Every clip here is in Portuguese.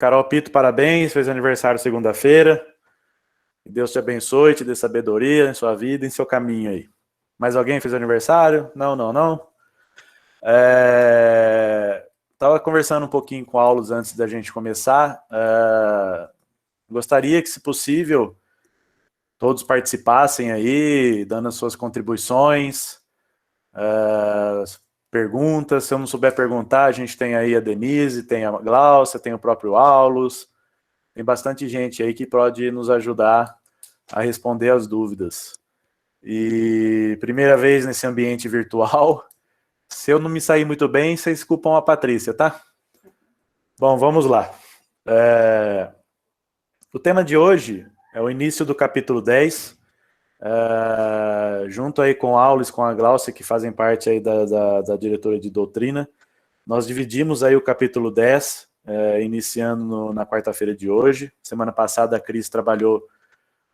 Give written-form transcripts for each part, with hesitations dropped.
Carol Pito, parabéns, fez aniversário segunda-feira. Que Deus te abençoe, te dê sabedoria em sua vida, em seu caminho aí. Mais alguém fez aniversário? Não. Estava conversando um pouquinho com o Aulos antes da gente começar. Gostaria que, se possível, todos participassem aí, dando as suas contribuições, perguntas. Se eu não souber perguntar, a gente tem aí a Denise, tem a Glaucia, tem o próprio Aulos. Tem bastante gente aí que pode nos ajudar a responder as dúvidas. E primeira vez nesse ambiente virtual. Se eu não me sair muito bem, vocês culpam a Patrícia, tá? Bom, vamos lá. O tema de hoje é o início do capítulo 10, junto aí com o Aulis, com a Glaucia, que fazem parte aí da diretoria de doutrina. Nós dividimos aí o capítulo 10, iniciando na quarta-feira de hoje. Semana passada a Cris trabalhou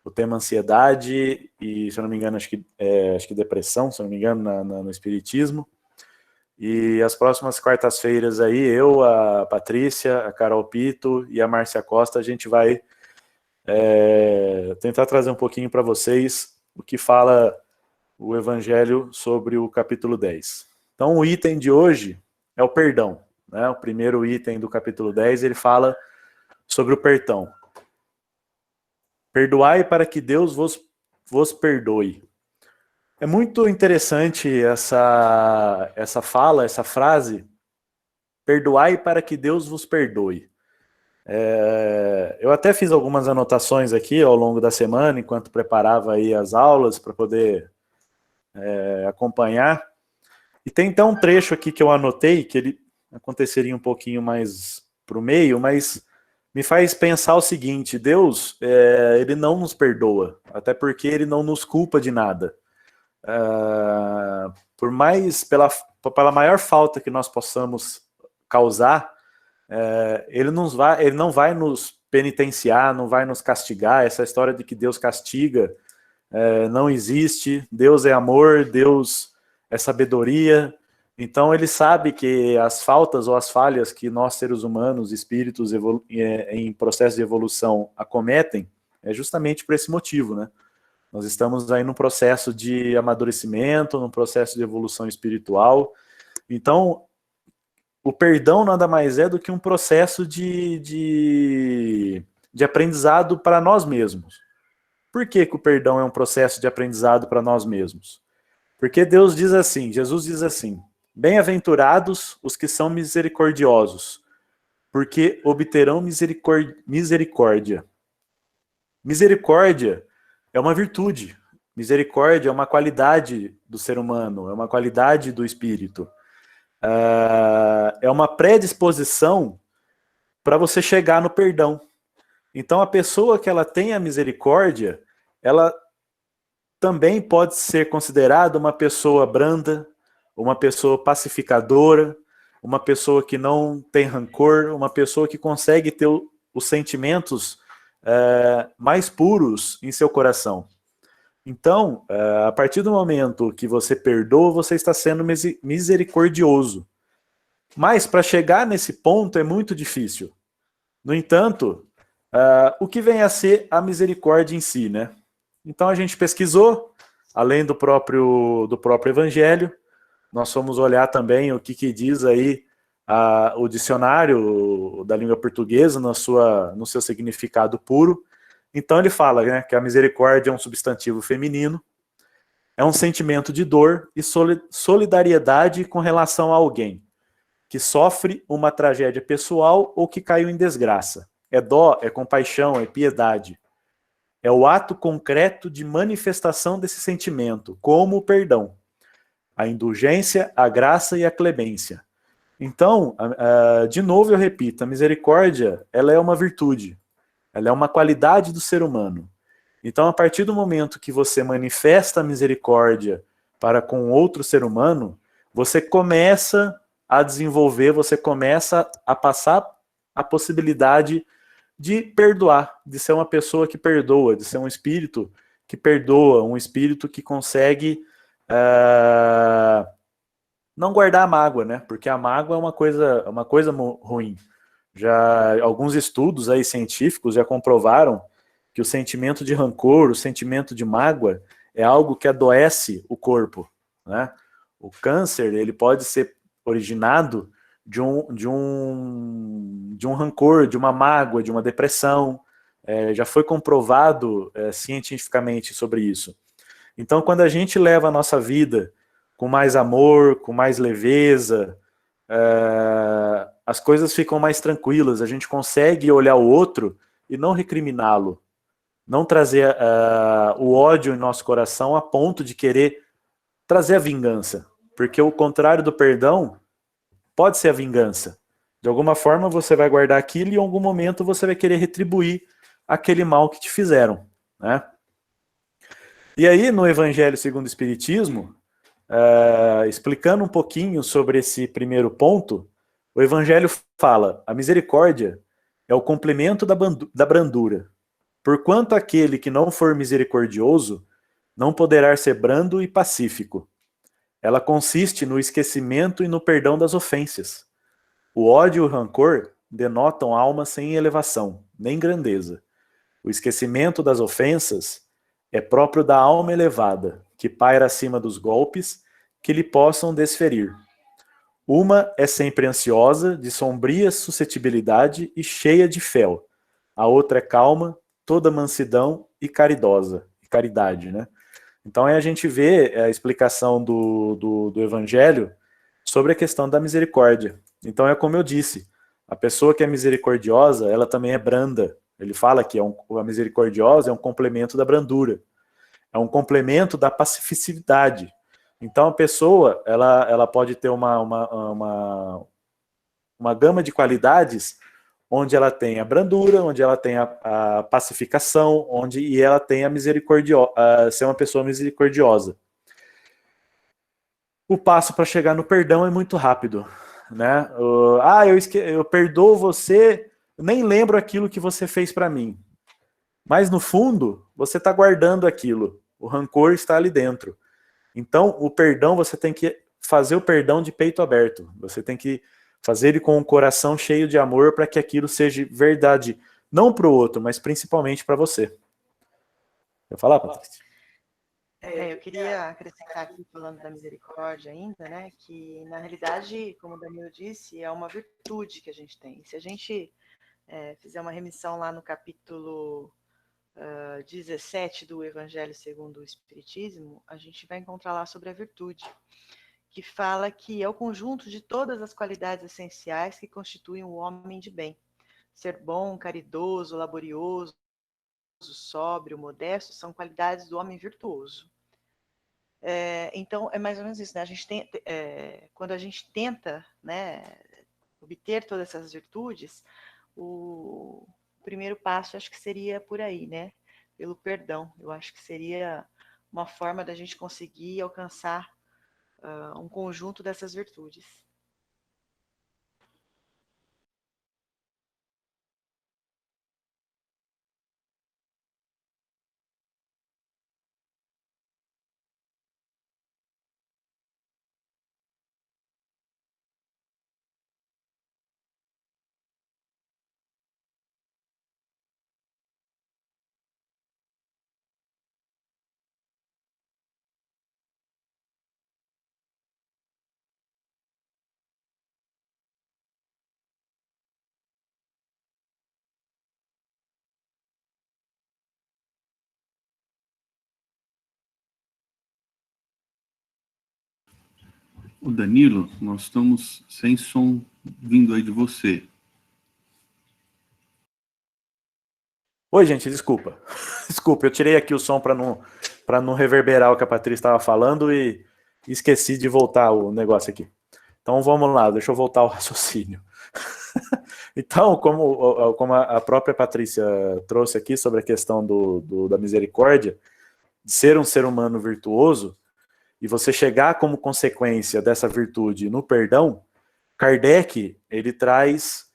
o tema ansiedade e, se eu não me engano, acho que depressão, se eu não me engano, no Espiritismo. E as próximas quartas-feiras aí, eu, a Patrícia, a Carol Pito e a Márcia Costa, a gente vai tentar trazer um pouquinho para vocês o que fala o Evangelho sobre o capítulo 10. Então, o item de hoje é o perdão, né? O primeiro item do capítulo 10, ele fala sobre o perdão. Perdoai para que Deus vos perdoe. É muito interessante essa fala, essa frase, perdoai para que Deus vos perdoe. Eu até fiz algumas anotações aqui ao longo da semana, enquanto preparava aí as aulas para poder acompanhar. E tem então um trecho aqui que eu anotei, que ele aconteceria um pouquinho mais para o meio, mas me faz pensar o seguinte: Deus, ele não nos perdoa, até porque ele não nos culpa de nada. Por mais, pela maior falta que nós possamos causar, ele não vai nos penitenciar, não vai nos castigar. Essa história de que Deus castiga não existe. Deus é amor, Deus é sabedoria. Então ele sabe que as faltas ou as falhas que nós, seres humanos, espíritos em processo de evolução acometem, é justamente por esse motivo, né? Nós estamos aí num processo de amadurecimento, num processo de evolução espiritual. Então, o perdão nada mais é do que um processo de aprendizado para nós mesmos. Por que o perdão é um processo de aprendizado para nós mesmos? Porque Deus diz assim, Jesus diz assim: bem-aventurados os que são misericordiosos, porque obterão misericórdia. Misericórdia é uma virtude. Misericórdia é uma qualidade do ser humano, é uma qualidade do espírito. É uma predisposição para você chegar no perdão. Então, a pessoa que ela tem a misericórdia, ela também pode ser considerada uma pessoa branda, uma pessoa pacificadora, uma pessoa que não tem rancor, uma pessoa que consegue ter os sentimentos mais puros em seu coração. Então, a partir do momento que você perdoa, você está sendo misericordioso. Mas para chegar nesse ponto é muito difícil. No entanto, o que vem a ser a misericórdia em si, né? Então a gente pesquisou, além do próprio Evangelho, nós fomos olhar também o que diz aí o dicionário da língua portuguesa no seu significado puro. Então ele fala, né, que a misericórdia é um substantivo feminino, é um sentimento de dor e solidariedade com relação a alguém que sofre uma tragédia pessoal ou que caiu em desgraça. É dó, é compaixão, é piedade. É o ato concreto de manifestação desse sentimento, como o perdão, a indulgência, a graça e a clemência. Então, de novo eu repito, a misericórdia, ela é uma virtude, ela é uma qualidade do ser humano. Então, a partir do momento que você manifesta a misericórdia para com outro ser humano, você começa a desenvolver, você começa a passar a possibilidade de perdoar, de ser uma pessoa que perdoa, de ser um espírito que perdoa, um espírito que consegue não guardar a mágoa, né? Porque a mágoa é uma coisa ruim. Alguns estudos aí científicos já comprovaram que o sentimento de rancor, o sentimento de mágoa, é algo que adoece o corpo, né? O câncer, ele pode ser originado de um rancor, de uma mágoa, de uma depressão. Já foi comprovado cientificamente sobre isso. Então, quando a gente leva a nossa vida com mais amor, com mais leveza, as coisas ficam mais tranquilas, a gente consegue olhar o outro e não recriminá-lo, não trazer o ódio em nosso coração a ponto de querer trazer a vingança, porque o contrário do perdão pode ser a vingança. De alguma forma você vai guardar aquilo e em algum momento você vai querer retribuir aquele mal que te fizeram, né? E aí, no Evangelho segundo o Espiritismo, explicando um pouquinho sobre esse primeiro ponto, o Evangelho fala: a misericórdia é o complemento da brandura. Porquanto aquele que não for misericordioso não poderá ser brando e pacífico. Ela consiste no esquecimento e no perdão das ofensas. O ódio e o rancor denotam alma sem elevação, nem grandeza. O esquecimento das ofensas é próprio da alma elevada, que paira acima dos golpes que lhe possam desferir. Uma é sempre ansiosa, de sombria suscetibilidade e cheia de fel. A outra é calma, toda mansidão e caridosa, caridade, né? Então aí a gente vê a explicação do Evangelho sobre a questão da misericórdia. Então é como eu disse, a pessoa que é misericordiosa, ela também é branda. Ele fala que a misericordiosa é um complemento da brandura, é um complemento da pacificidade. Então a pessoa, ela pode ter uma gama de qualidades onde ela tem a brandura, onde ela tem a pacificação, e ela tem ser uma pessoa misericordiosa. O passo para chegar no perdão é muito rápido, né? Eu perdoo você, nem lembro aquilo que você fez para mim. Mas no fundo, você está guardando aquilo. O rancor está ali dentro. Então, o perdão, você tem que fazer o perdão de peito aberto. Você tem que fazer ele com o coração cheio de amor para que aquilo seja verdade, não para o outro, mas principalmente para você. Quer falar, Patrícia? Eu queria acrescentar aqui, falando da misericórdia ainda, né, que na realidade, como o Danilo disse, é uma virtude que a gente tem. Se a gente fizer uma remissão lá no capítulo 17 do Evangelho segundo o Espiritismo, a gente vai encontrar lá sobre a virtude, que fala que é o conjunto de todas as qualidades essenciais que constituem o homem de bem. Ser bom, caridoso, laborioso, sóbrio, modesto, são qualidades do homem virtuoso. Então, é mais ou menos isso, né? Quando a gente tenta, né, obter todas essas virtudes, o primeiro passo acho que seria por aí, né? Pelo perdão. Eu acho que seria uma forma da gente conseguir alcançar um conjunto dessas virtudes. O Danilo, nós estamos sem som vindo aí de você. Oi, gente, desculpa. Desculpa, eu tirei aqui o som para não reverberar o que a Patrícia estava falando e esqueci de voltar o negócio aqui. Então vamos lá, deixa eu voltar ao raciocínio. Então, como a própria Patrícia trouxe aqui sobre a questão da misericórdia, de ser um ser humano virtuoso, e você chegar como consequência dessa virtude no perdão, Kardec, ele traz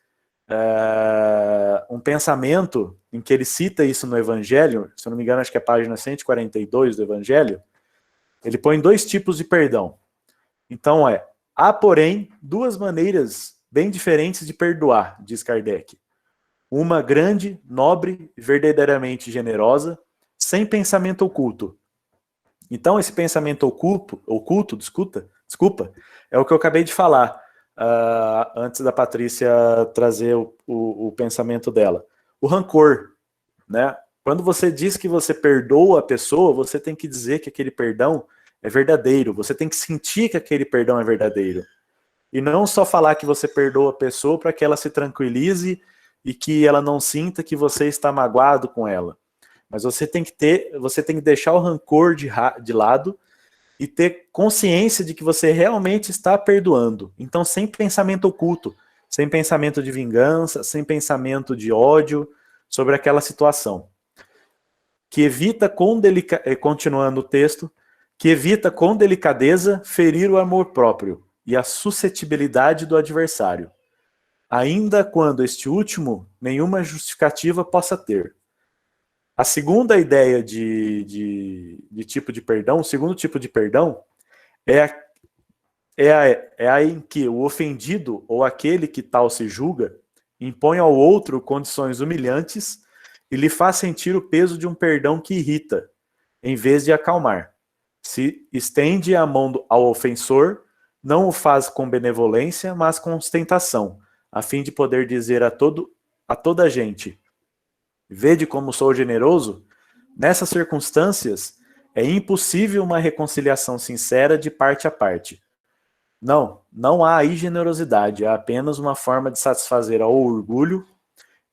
um pensamento em que ele cita isso no Evangelho, se eu não me engano, acho que é a página 142 do Evangelho, ele põe dois tipos de perdão. Então há, porém, duas maneiras bem diferentes de perdoar, diz Kardec. Uma grande, nobre, verdadeiramente generosa, sem pensamento oculto. Então, esse pensamento oculto, desculpa, é o que eu acabei de falar, antes da Patrícia trazer o pensamento dela. O rancor, né? Quando você diz que você perdoa a pessoa, você tem que dizer que aquele perdão é verdadeiro, você tem que sentir que aquele perdão é verdadeiro. E não só falar que você perdoa a pessoa para que ela se tranquilize e que ela não sinta que você está magoado com ela. Mas você tem que deixar o rancor de lado e ter consciência de que você realmente está perdoando. Então, sem pensamento oculto, sem pensamento de vingança, sem pensamento de ódio sobre aquela situação. Que evita continuando o texto, que evita com delicadeza ferir o amor próprio e a suscetibilidade do adversário, ainda quando este último nenhuma justificativa possa ter. A segunda ideia de tipo de perdão, o segundo tipo de perdão, é a em que o ofendido ou aquele que tal se julga impõe ao outro condições humilhantes e lhe faz sentir o peso de um perdão que irrita, em vez de acalmar. Se estende a mão ao ofensor, não o faz com benevolência, mas com ostentação, a fim de poder dizer a toda a gente: vede como sou generoso? Nessas circunstâncias, é impossível uma reconciliação sincera de parte a parte. Não há aí generosidade, há apenas uma forma de satisfazer ao orgulho.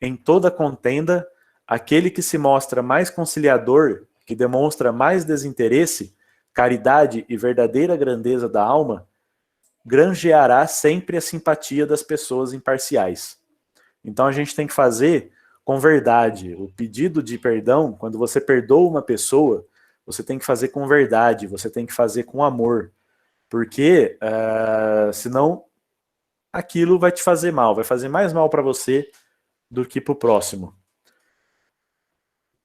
Em toda contenda, aquele que se mostra mais conciliador, que demonstra mais desinteresse, caridade e verdadeira grandeza da alma, granjeará sempre a simpatia das pessoas imparciais. Então a gente tem que fazer com verdade. O pedido de perdão, quando você perdoa uma pessoa, você tem que fazer com verdade, você tem que fazer com amor. Porque senão aquilo vai te fazer mal, vai fazer mais mal para você do que para o próximo.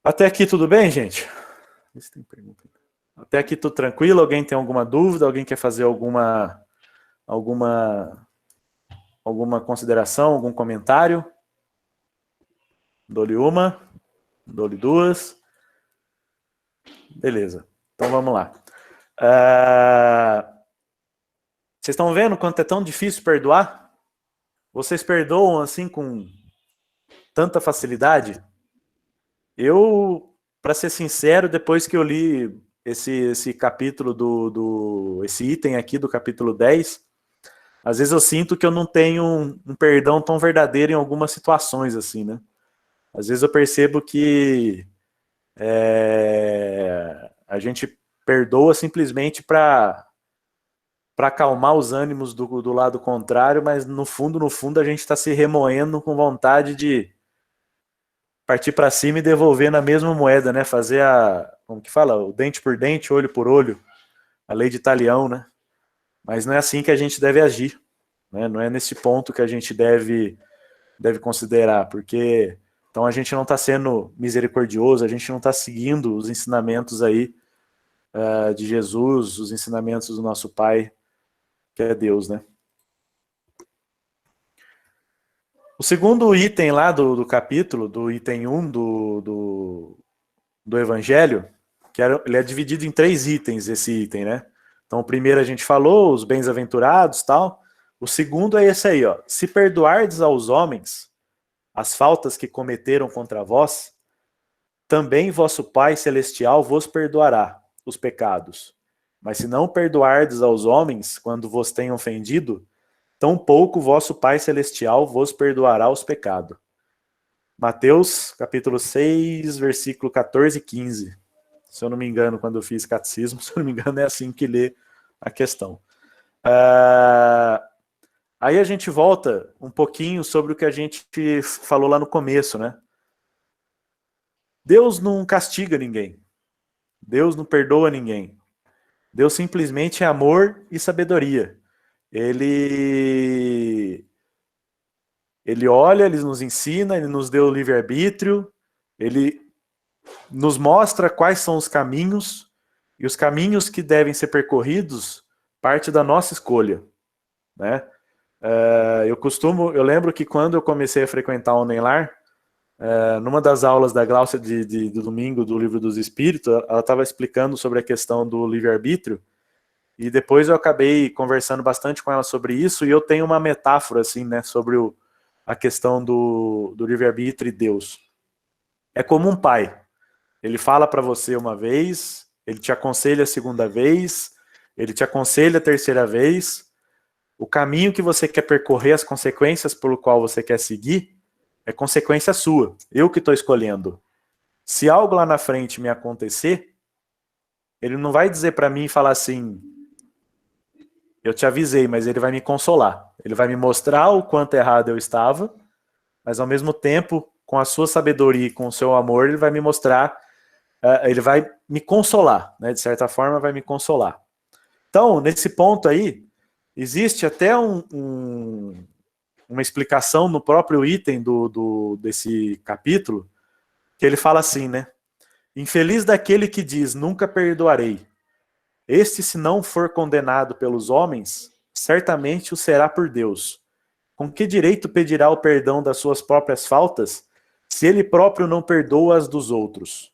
Até aqui tudo bem, gente? Até aqui tudo tranquilo? Alguém tem alguma dúvida? Alguém quer fazer alguma consideração, algum comentário? Dou-lhe uma, dou-lhe duas. Beleza, então vamos lá. Vocês estão vendo quanto é tão difícil perdoar? Vocês perdoam assim com tanta facilidade? Eu, para ser sincero, depois que eu li esse capítulo esse item aqui do capítulo 10, às vezes eu sinto que eu não tenho um perdão tão verdadeiro em algumas situações, assim, né? Às vezes eu percebo que a gente perdoa simplesmente para acalmar os ânimos do lado contrário, mas no fundo a gente está se remoendo com vontade de partir para cima e devolver na mesma moeda, né? Fazer como que fala? O dente por dente, olho por olho. A lei de Talião, né? Mas não é assim que a gente deve agir, né? Não é nesse ponto que a gente deve considerar, porque então a gente não está sendo misericordioso, a gente não está seguindo os ensinamentos aí de Jesus, os ensinamentos do nosso Pai, que é Deus, né? O segundo item lá do capítulo, do item 1 do Evangelho, ele é dividido em 3 itens, esse item, né? Então o primeiro a gente falou, os bens-aventurados, tal. O segundo é esse aí, ó. Se perdoardes aos homens as faltas que cometeram contra vós, também vosso Pai Celestial vos perdoará os pecados. Mas se não perdoardes aos homens quando vos têm ofendido, tampouco vosso Pai Celestial vos perdoará os pecados. Mateus, capítulo 6, versículo 14 e 15. Se eu não me engano, quando eu fiz catecismo, se eu não me engano, é assim que lê a questão. Aí a gente volta um pouquinho sobre o que a gente falou lá no começo, né? Deus não castiga ninguém. Deus não perdoa ninguém. Deus simplesmente é amor e sabedoria. Ele olha, ele nos ensina, ele nos deu o livre-arbítrio, ele nos mostra quais são os caminhos, e os caminhos que devem ser percorridos parte da nossa escolha, né? Eu lembro que quando eu comecei a frequentar o Homem Lar, numa das aulas da Gláucia do domingo do Livro dos Espíritos, ela estava explicando sobre a questão do livre-arbítrio, e depois eu acabei conversando bastante com ela sobre isso, e eu tenho uma metáfora assim, né, sobre a questão do livre-arbítrio e Deus. É como um pai. Ele fala para você uma vez, ele te aconselha a segunda vez, ele te aconselha a terceira vez. O caminho que você quer percorrer, as consequências pelo qual você quer seguir, é consequência sua. Eu que estou escolhendo. Se algo lá na frente me acontecer, ele não vai dizer para mim e falar assim, eu te avisei, mas ele vai me consolar. Ele vai me mostrar o quanto errado eu estava, mas ao mesmo tempo, com a sua sabedoria e com o seu amor, ele vai me mostrar, ele vai me consolar, né? De certa forma, vai me consolar. Então, nesse ponto aí, existe até uma explicação no próprio item desse capítulo, que ele fala assim, né? Infeliz daquele que diz, nunca perdoarei. Este, se não for condenado pelos homens, certamente o será por Deus. Com que direito pedirá o perdão das suas próprias faltas, se ele próprio não perdoa as dos outros?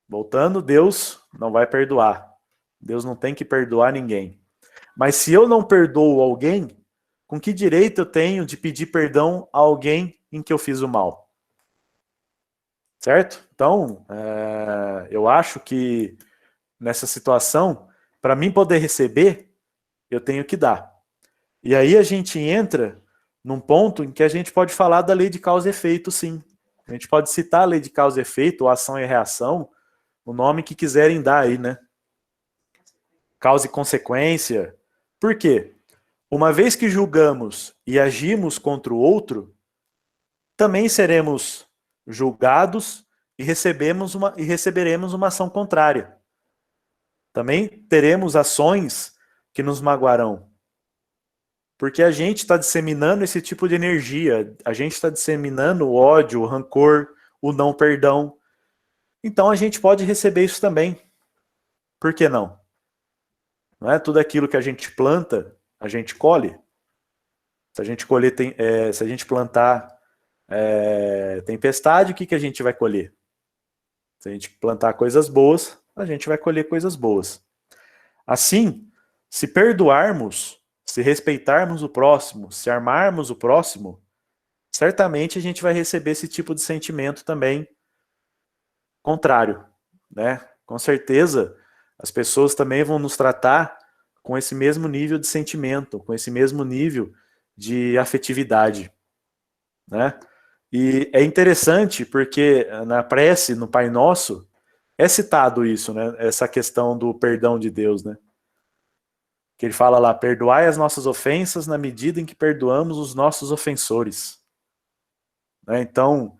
Voltando, Deus não vai perdoar. Deus não tem que perdoar ninguém. Mas se eu não perdoo alguém, com que direito eu tenho de pedir perdão a alguém em que eu fiz o mal? Certo? Então, eu acho que nessa situação, para mim poder receber, eu tenho que dar. E aí a gente entra num ponto em que a gente pode falar da lei de causa e efeito, sim. A gente pode citar a lei de causa e efeito, ou ação e reação, o nome que quiserem dar aí, né? Causa e consequência. Por quê? Uma vez que julgamos e agimos contra o outro, também seremos julgados e receberemos uma ação contrária. Também teremos ações que nos magoarão. Porque a gente está disseminando esse tipo de energia. A gente está disseminando o ódio, o rancor, o não perdão. Então a gente pode receber isso também. Por que não? Não é tudo aquilo que a gente planta, a gente colhe. Se a gente colher, se a gente plantar tempestade, o que a gente vai colher? Se a gente plantar coisas boas, a gente vai colher coisas boas. Assim, se perdoarmos, se respeitarmos o próximo, se amarmos o próximo, certamente a gente vai receber esse tipo de sentimento também contrário, né? Com certeza, as pessoas também vão nos tratar com esse mesmo nível de sentimento, com esse mesmo nível de afetividade, né? E é interessante porque na prece, no Pai Nosso, é citado isso, né? Essa questão do perdão de Deus, né? Que ele fala lá, perdoai as nossas ofensas na medida em que perdoamos os nossos ofensores. Né? Então,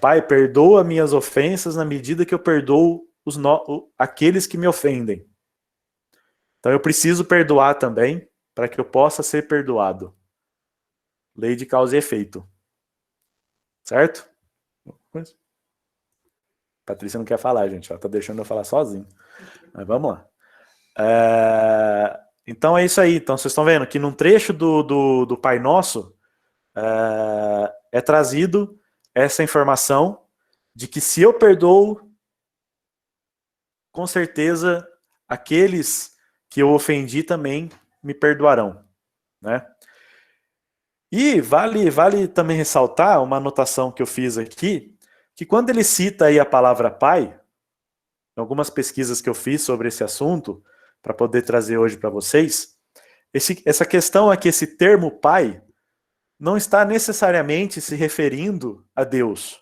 Pai, perdoa minhas ofensas na medida que eu perdoo aqueles que me ofendem. Então eu preciso perdoar também para que eu possa ser perdoado. Lei de causa e efeito. Certo? Patrícia não quer falar, gente. Ela tá deixando eu falar sozinho. Mas vamos lá. Então é isso aí. Então vocês estão vendo que num trecho do Pai Nosso é trazido essa informação de que se eu perdoo, com certeza aqueles que eu ofendi também me perdoarão, né? E vale também ressaltar uma anotação que eu fiz aqui, que quando ele cita aí a palavra pai, em algumas pesquisas que eu fiz sobre esse assunto, para poder trazer hoje para vocês, essa questão aqui, esse termo pai, não está necessariamente se referindo a Deus.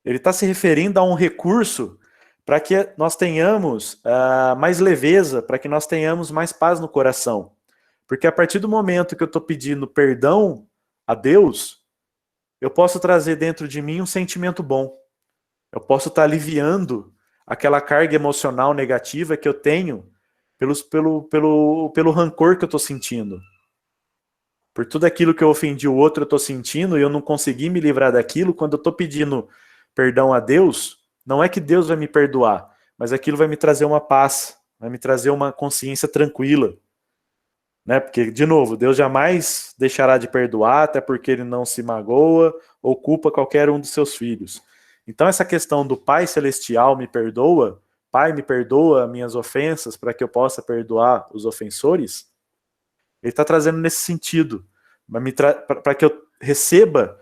Ele está se referindo a um recurso para que nós tenhamos mais leveza, para que nós tenhamos mais paz no coração. Porque a partir do momento que eu estou pedindo perdão a Deus, eu posso trazer dentro de mim um sentimento bom. Eu posso estar aliviando aquela carga emocional negativa que eu tenho pelo rancor que eu estou sentindo. Por tudo aquilo que eu ofendi o outro, eu estou sentindo e eu não consegui me livrar daquilo. Quando eu estou pedindo perdão a Deus, não é que Deus vai me perdoar, mas aquilo vai me trazer uma paz, vai me trazer uma consciência tranquila. né? Porque, de novo, Deus jamais deixará de perdoar, até porque ele não se magoa ou culpa qualquer um dos seus filhos. Então, essa questão do Pai Celestial me perdoa, Pai me perdoa minhas ofensas para que eu possa perdoar os ofensores, ele está trazendo nesse sentido, para que eu receba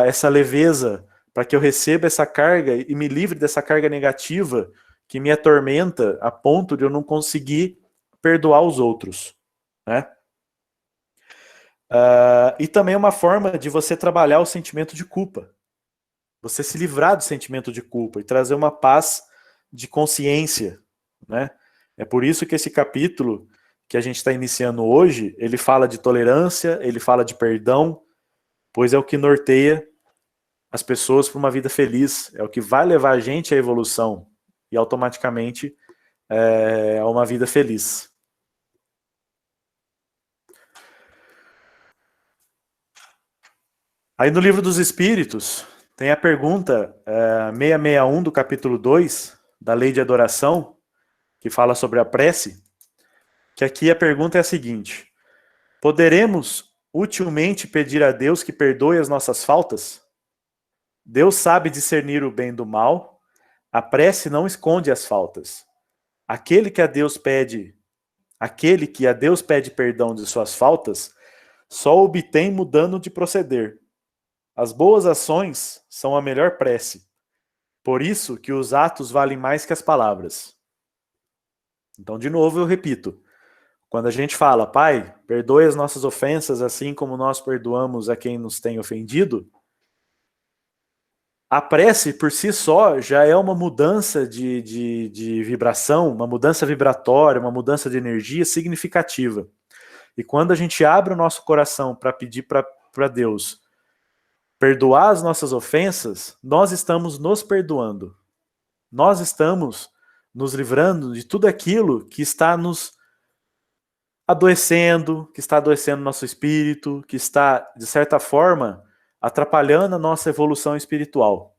essa leveza, para que eu receba essa carga e me livre dessa carga negativa que me atormenta a ponto de eu não conseguir perdoar os outros, né? E também é uma forma de você trabalhar o sentimento de culpa. Você se livrar do sentimento de culpa e trazer uma paz de consciência, né? É por isso que esse capítulo que a gente está iniciando hoje, ele fala de tolerância, ele fala de perdão, pois é o que norteia as pessoas para uma vida feliz, é o que vai levar a gente à evolução e automaticamente a uma vida feliz. Aí no Livro dos Espíritos, tem a pergunta 661 do capítulo 2, da Lei de Adoração, que fala sobre a prece, que aqui a pergunta é a seguinte: poderemos utilmente pedir a Deus que perdoe as nossas faltas? Deus sabe discernir o bem do mal, a prece não esconde as faltas. Aquele que a Deus pede perdão de suas faltas, só obtém mudando de proceder. As boas ações são a melhor prece. Por isso que os atos valem mais que as palavras. Então, de novo, eu repito. Quando a gente fala, Pai, perdoe as nossas ofensas, assim como nós perdoamos a quem nos tem ofendido, a prece, por si só, já é uma mudança de vibração, uma mudança vibratória, uma mudança de energia significativa. E quando a gente abre o nosso coração para pedir para Deus perdoar as nossas ofensas, nós estamos nos perdoando. Nós estamos nos livrando de tudo aquilo que está nos adoecendo, que está adoecendo nosso espírito, que está, de certa forma, atrapalhando a nossa evolução espiritual,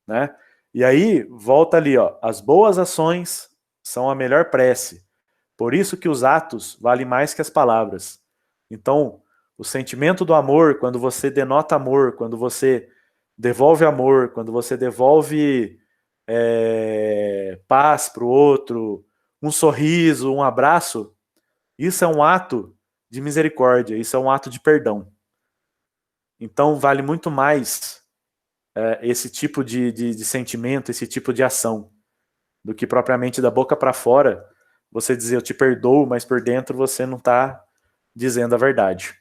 né? E aí, volta ali, ó, as boas ações são a melhor prece. Por isso que os atos valem mais que as palavras. Então, o sentimento do amor, quando você denota amor, quando você devolve amor, quando você devolve paz para o outro, um sorriso, um abraço, isso é um ato de misericórdia, isso é um ato de perdão. Então, vale muito mais esse tipo de sentimento, esse tipo de ação, do que propriamente da boca para fora você dizer eu te perdoo, mas por dentro você não está dizendo a verdade.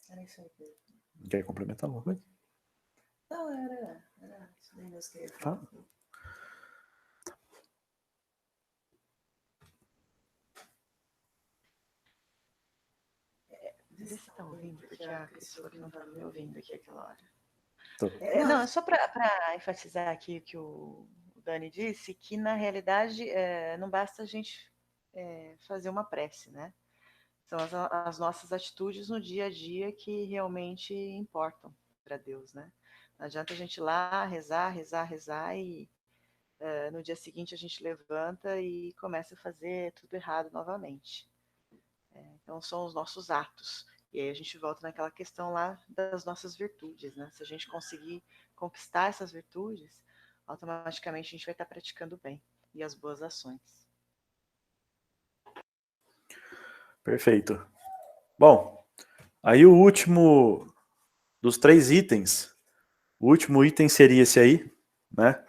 Era isso aí, Pedro. Quer complementar alguma coisa? Não, era isso daí mesmo que eu ia falar. Fala. Vê se você está ouvindo, porque a Cris falou que não estava me ouvindo aqui aquela hora. Tô. Não, é só para enfatizar aqui o que o Dani disse, que na realidade não basta a gente fazer uma prece, né? São as nossas atitudes no dia a dia que realmente importam para Deus, né? Não adianta a gente ir lá rezar e no dia seguinte a gente levanta e começa a fazer tudo errado novamente. Então são os nossos atos. E aí a gente volta naquela questão lá das nossas virtudes, né? Se a gente conseguir conquistar essas virtudes, automaticamente a gente vai estar praticando o bem e as boas ações. Perfeito. Bom, aí o último dos 3 itens, o último item seria esse aí, né?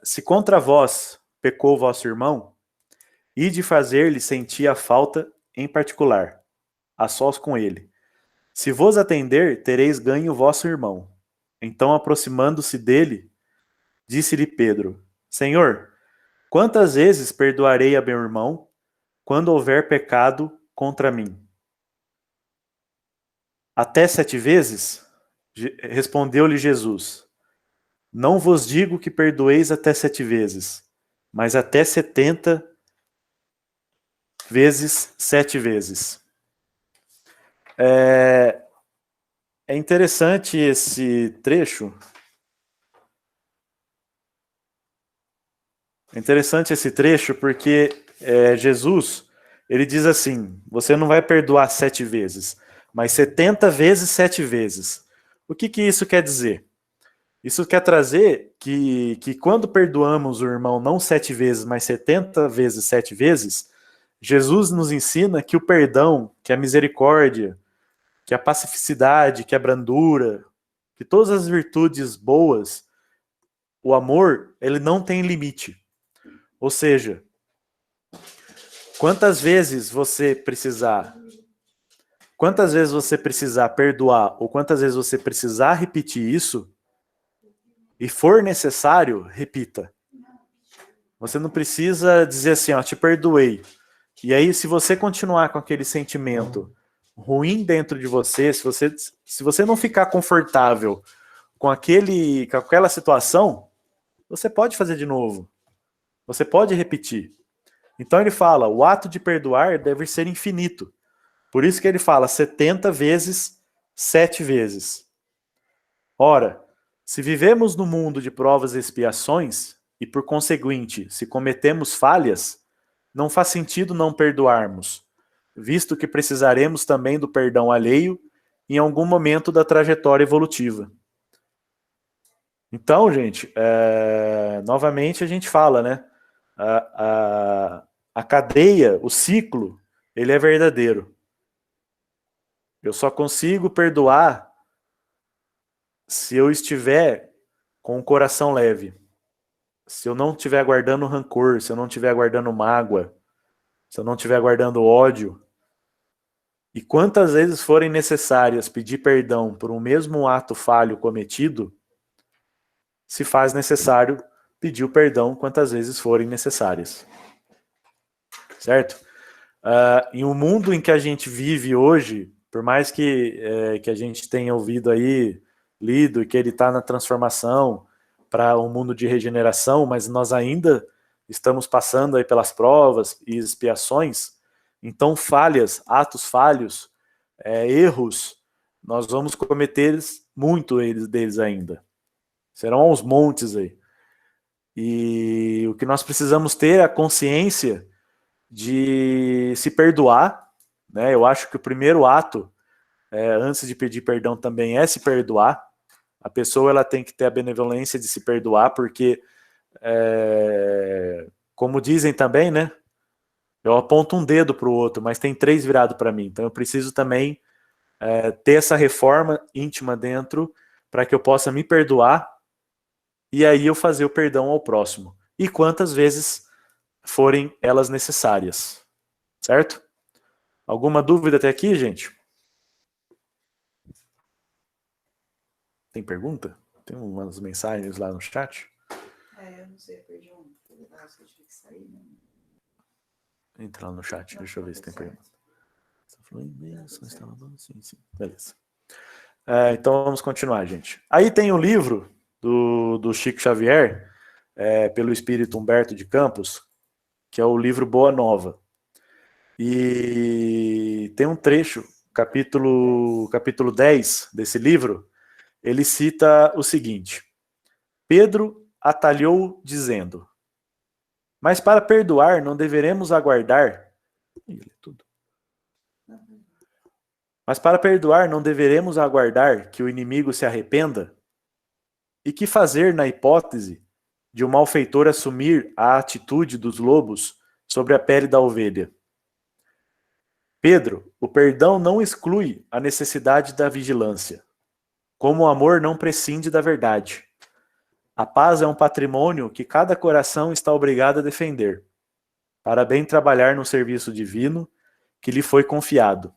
Se contra vós pecou vosso irmão, e de fazer-lhe sentir a falta em particular, a sós com ele. Se vos atender, tereis ganho vosso irmão. Então, aproximando-se dele, disse-lhe Pedro: Senhor, quantas vezes perdoarei a meu irmão quando houver pecado contra mim? Até 7 vezes? Respondeu-lhe Jesus: Não vos digo que perdoeis até 7 vezes, mas até 70 vezes 7 vezes. É interessante esse trecho. É interessante esse trecho porque Jesus, ele diz assim, você não vai perdoar 7 vezes, mas 70 vezes 7 vezes. O que isso quer dizer? Isso quer trazer que quando perdoamos o irmão não 7 vezes, mas 70 vezes 7 vezes, Jesus nos ensina que o perdão, que a misericórdia, que a pacificidade, que a brandura, que todas as virtudes boas, o amor, ele não tem limite. Ou seja, quantas vezes você precisar perdoar, ou quantas vezes você precisar repetir isso, e for necessário, repita. Você não precisa dizer assim, ó, te perdoei. E aí, se você continuar com aquele sentimento ruim dentro de você, se você não ficar confortável com aquela situação, você pode fazer de novo. Você pode repetir. Então ele fala, o ato de perdoar deve ser infinito. Por isso que ele fala 70 vezes, 7 vezes. Ora, se vivemos no mundo de provas e expiações, e por conseguinte, se cometemos falhas, não faz sentido não perdoarmos, visto que precisaremos também do perdão alheio em algum momento da trajetória evolutiva. Então, gente, novamente a gente fala, né? A cadeia, o ciclo, ele é verdadeiro. Eu só consigo perdoar se eu estiver com o coração leve. Se eu não estiver guardando rancor, se eu não estiver guardando mágoa, se eu não estiver guardando ódio. E quantas vezes forem necessárias pedir perdão por um mesmo ato falho cometido, se faz necessário pedir o perdão quantas vezes forem necessárias. Certo? Em um mundo em que a gente vive hoje, por mais que a gente tenha ouvido aí, lido, e que ele está na transformação para um mundo de regeneração, mas nós ainda estamos passando aí pelas provas e expiações, então falhas, atos falhos, erros, nós vamos cometer muito deles ainda. Serão aos montes aí. E o que nós precisamos ter é a consciência de se perdoar, né? Eu acho que o primeiro ato, antes de pedir perdão, também é se perdoar. A pessoa ela tem que ter a benevolência de se perdoar, porque, como dizem também, né? Eu aponto um dedo para o outro, mas tem 3 virado para mim. Então eu preciso também ter essa reforma íntima dentro para que eu possa me perdoar e aí eu fazer o perdão ao próximo. E quantas vezes forem elas necessárias. Certo? Alguma dúvida até aqui, gente? Tem pergunta? Tem umas mensagens lá no chat? Eu não sei, eu perdi um pedaço que eu tive que sair. Né? Entra lá no chat, deixa eu ver se tem pergunta. Sim. Beleza. Então vamos continuar, gente. Aí tem o livro do Chico Xavier, pelo espírito Humberto de Campos, que é o livro Boa Nova. E tem um trecho, capítulo 10 desse livro, ele cita o seguinte: Pedro atalhou dizendo, mas para perdoar não deveremos aguardar... Mas para perdoar não deveremos aguardar que o inimigo se arrependa? E que fazer na hipótese de um malfeitor assumir a atitude dos lobos sobre a pele da ovelha? Pedro, o perdão não exclui a necessidade da vigilância, como o amor não prescinde da verdade. A paz é um patrimônio que cada coração está obrigado a defender, para bem trabalhar no serviço divino que lhe foi confiado.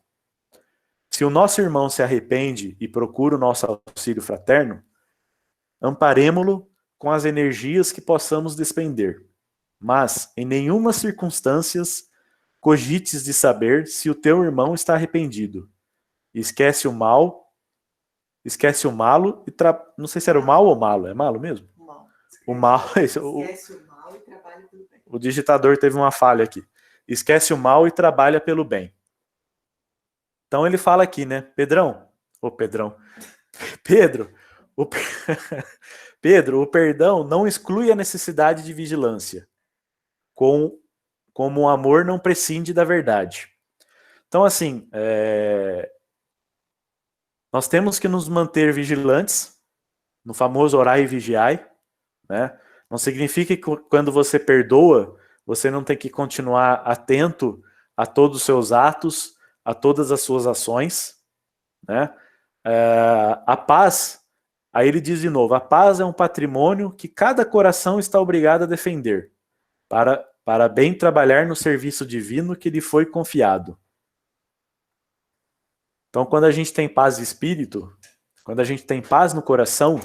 Se o nosso irmão se arrepende e procura o nosso auxílio fraterno, amparemo-lo com as energias que possamos despender, mas em nenhuma circunstância cogites de saber se o teu irmão está arrependido. Esquece o malo e não sei se era o mal ou malo, é malo mesmo? Mal. O mal, Esquece o mal e trabalha pelo bem. O digitador teve uma falha aqui. Esquece o mal e trabalha pelo bem. Então ele fala aqui, né? Pedro, Pedro, o perdão não exclui a necessidade de vigilância, como o amor não prescinde da verdade. Então, assim, nós temos que nos manter vigilantes, no famoso orai e vigiai, né? Não significa que quando você perdoa, você não tem que continuar atento a todos os seus atos, a todas as suas ações, né? A paz, aí ele diz de novo, a paz é um patrimônio que cada coração está obrigado a defender, para bem trabalhar no serviço divino que lhe foi confiado. Então, quando a gente tem paz de espírito, quando a gente tem paz no coração,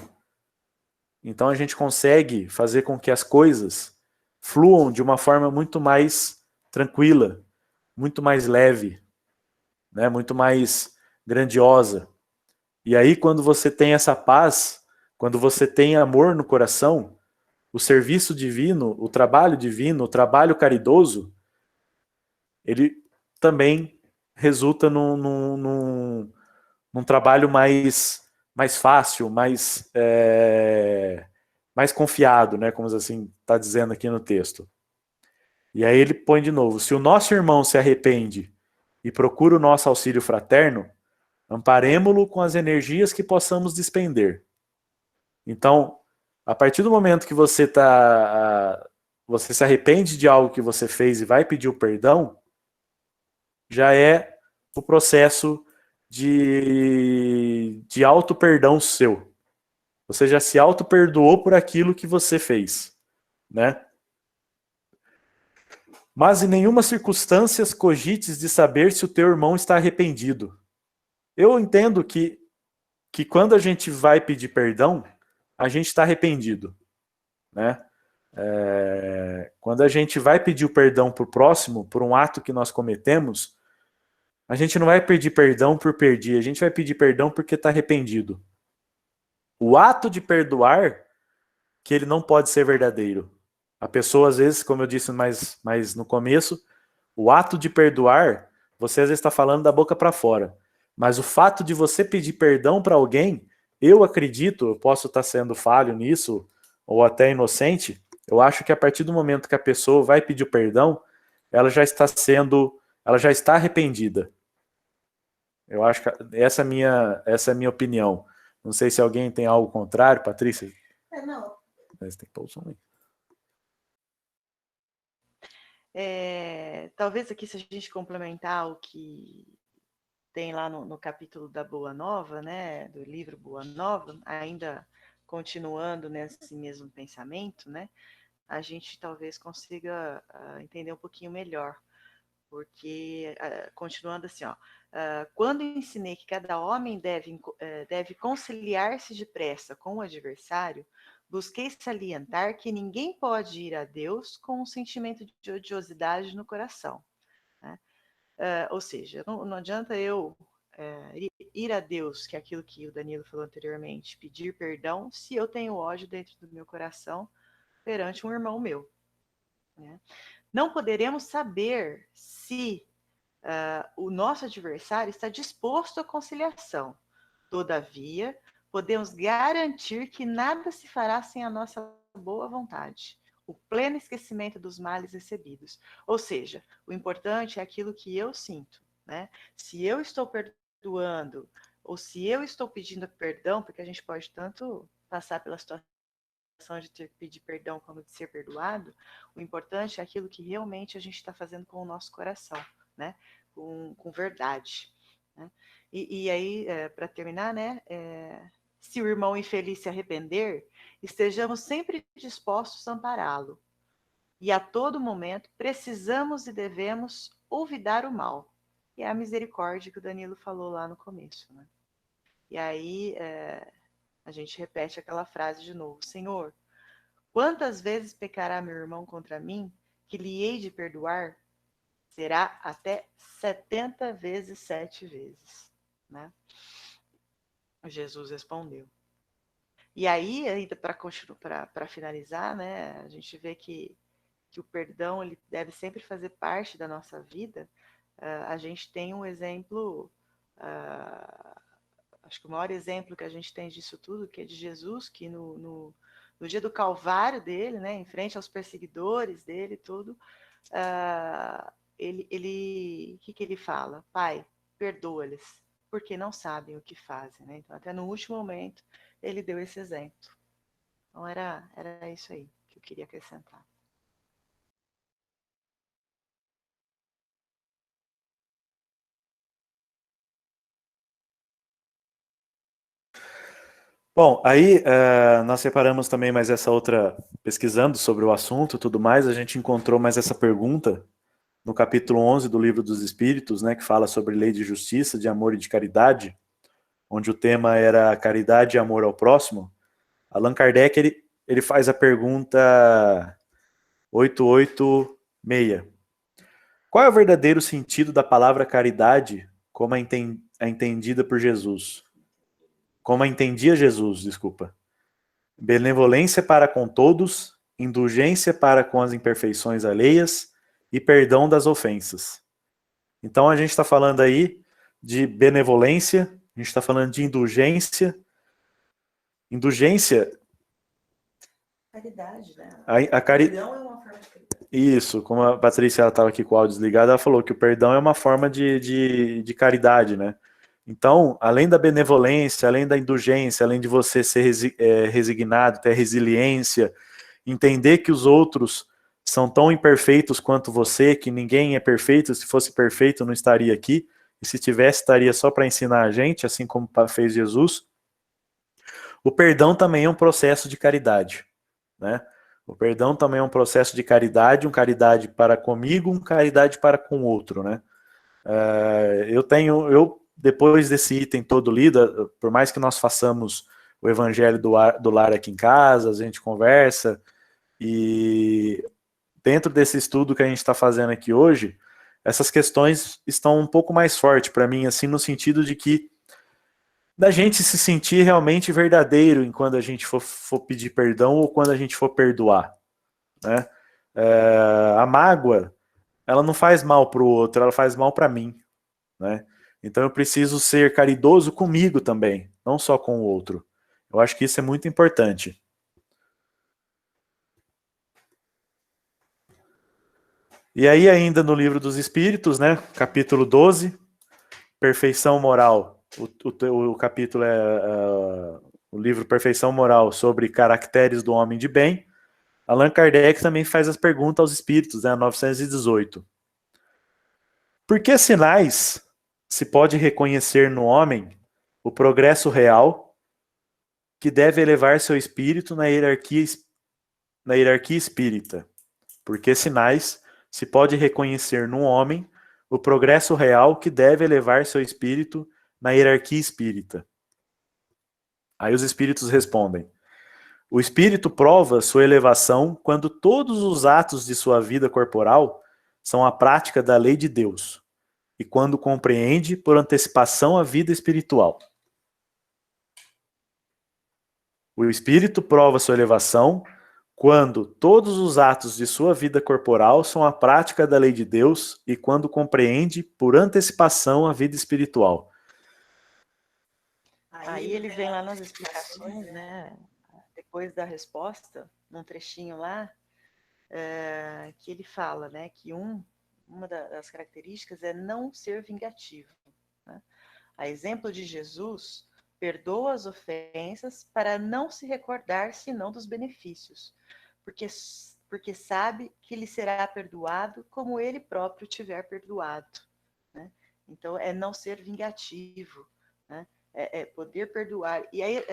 então a gente consegue fazer com que as coisas fluam de uma forma muito mais tranquila, muito mais leve, né? Muito mais grandiosa. E aí, quando você tem essa paz, quando você tem amor no coração, o serviço divino, o trabalho divino, o trabalho caridoso, ele também resulta num trabalho mais fácil, mais confiado, né? Como assim está dizendo aqui no texto. E aí ele põe de novo: se o nosso irmão se arrepende e procura o nosso auxílio fraterno, amparemo-lo com as energias que possamos despender. Então, a partir do momento que você se arrepende de algo que você fez e vai pedir o perdão, já é o processo de auto-perdão seu. Você já se auto-perdoou por aquilo que você fez, né? Mas em nenhuma circunstância cogites de saber se o teu irmão está arrependido. Eu entendo que quando a gente vai pedir perdão, a gente está arrependido, né? Quando a gente vai pedir o perdão para o próximo, por um ato que nós cometemos, a gente não vai pedir perdão por perder, a gente vai pedir perdão porque está arrependido. O ato de perdoar, que ele não pode ser verdadeiro. A pessoa, às vezes, como eu disse mais no começo, o ato de perdoar, você às vezes está falando da boca para fora. Mas o fato de você pedir perdão para alguém, eu acredito, eu posso estar sendo falho nisso, ou até inocente, eu acho que a partir do momento que a pessoa vai pedir perdão, ela já está arrependida. Eu acho que essa é a minha opinião. Não sei se alguém tem algo contrário, Patrícia. Não. Você tem que pôr o som aí. Talvez aqui, se a gente complementar o que tem lá no capítulo da Boa Nova, né, do livro Boa Nova, ainda continuando nesse mesmo pensamento, né, a gente talvez consiga entender um pouquinho melhor. Porque, continuando assim, quando ensinei que cada homem deve conciliar-se depressa com o adversário, busquei salientar que ninguém pode ir a Deus com um sentimento de odiosidade no coração, né? Ou seja, não adianta eu ir a Deus, que é aquilo que o Danilo falou anteriormente, pedir perdão, se eu tenho ódio dentro do meu coração perante um irmão meu, né? Não poderemos saber se o nosso adversário está disposto à conciliação. Todavia, podemos garantir que nada se fará sem a nossa boa vontade, o pleno esquecimento dos males recebidos. Ou seja, o importante é aquilo que eu sinto, né? Se eu estou perdoando, ou se eu estou pedindo perdão, porque a gente pode tanto passar pela situação de ter que pedir perdão como de ser perdoado, o importante é aquilo que realmente a gente está fazendo com o nosso coração, né? Com verdade, né? E aí, para terminar, né? Se o irmão infeliz se arrepender, estejamos sempre dispostos a ampará-lo. E a todo momento precisamos e devemos olvidar o mal. E é a misericórdia que o Danilo falou lá no começo, né? E aí a gente repete aquela frase de novo: Senhor, quantas vezes pecará meu irmão contra mim, que lhe hei de perdoar? Será até 70 vezes 7 vezes, né? Jesus respondeu. E aí, ainda para finalizar, né, a gente vê que o perdão ele deve sempre fazer parte da nossa vida. A gente tem um exemplo, acho que o maior exemplo que a gente tem disso tudo, que é de Jesus, que no no dia do Calvário dele, né, em frente aos perseguidores dele, tudo, o que ele fala? Pai, perdoa-lhes, porque não sabem o que fazem, né? Então, até no último momento, ele deu esse exemplo. Então, era isso aí que eu queria acrescentar. Bom, aí nós separamos também mais essa outra, pesquisando sobre o assunto e tudo mais, a gente encontrou mais essa pergunta no capítulo 11 do Livro dos Espíritos, né, que fala sobre lei de justiça, de amor e de caridade, onde o tema era caridade e amor ao próximo. Allan Kardec, ele faz a pergunta 886. Qual é o verdadeiro sentido da palavra caridade como é entendida por Jesus? Como a entendia Jesus, desculpa. Benevolência para com todos, indulgência para com as imperfeições alheias e perdão das ofensas. Então a gente está falando aí de benevolência, a gente está falando de indulgência. Indulgência. Caridade, né? Perdão é uma forma de caridade. Isso, como a Patrícia estava aqui com o áudio desligado, ela falou que o perdão é uma forma de caridade, né? Então, além da benevolência, além da indulgência, além de você ser resignado, ter resiliência, entender que os outros são tão imperfeitos quanto você, que ninguém é perfeito, se fosse perfeito não estaria aqui, e se tivesse estaria só para ensinar a gente, assim como fez Jesus. O perdão também é um processo de caridade, né? O perdão também é um processo de caridade, um caridade para comigo, um caridade para com o outro, né? Eu depois desse item todo lido, por mais que nós façamos o evangelho do lar aqui em casa, a gente conversa, e dentro desse estudo que a gente está fazendo aqui hoje, essas questões estão um pouco mais fortes para mim, assim, no sentido de que da gente se sentir realmente verdadeiro em quando a gente for pedir perdão ou quando a gente for perdoar, né? A mágoa, ela não faz mal para o outro, ela faz mal para mim, né? Então eu preciso ser caridoso comigo também, não só com o outro. Eu acho que isso é muito importante. E aí ainda no Livro dos Espíritos, né, capítulo 12, Perfeição Moral. O capítulo o livro Perfeição Moral sobre caracteres do homem de bem. Allan Kardec também faz as perguntas aos espíritos, né, 918. Por que sinais se pode reconhecer no homem o progresso real que deve elevar seu espírito na hierarquia espírita? Por que sinais se pode reconhecer no homem o progresso real que deve elevar seu espírito na hierarquia espírita? Aí os espíritos respondem: o espírito prova sua elevação quando todos os atos de sua vida corporal são a prática da lei de Deus e quando compreende por antecipação a vida espiritual. O espírito prova sua elevação quando todos os atos de sua vida corporal são a prática da lei de Deus e quando compreende por antecipação a vida espiritual. Aí ele vem lá nas explicações, né? Depois da resposta, num trechinho lá, que ele fala, né, que uma das características é não ser vingativo, né? A exemplo de Jesus, perdoa as ofensas para não se recordar senão dos benefícios, porque sabe que lhe será perdoado como ele próprio tiver perdoado, né? Então, é não ser vingativo, né? É poder perdoar. E aí,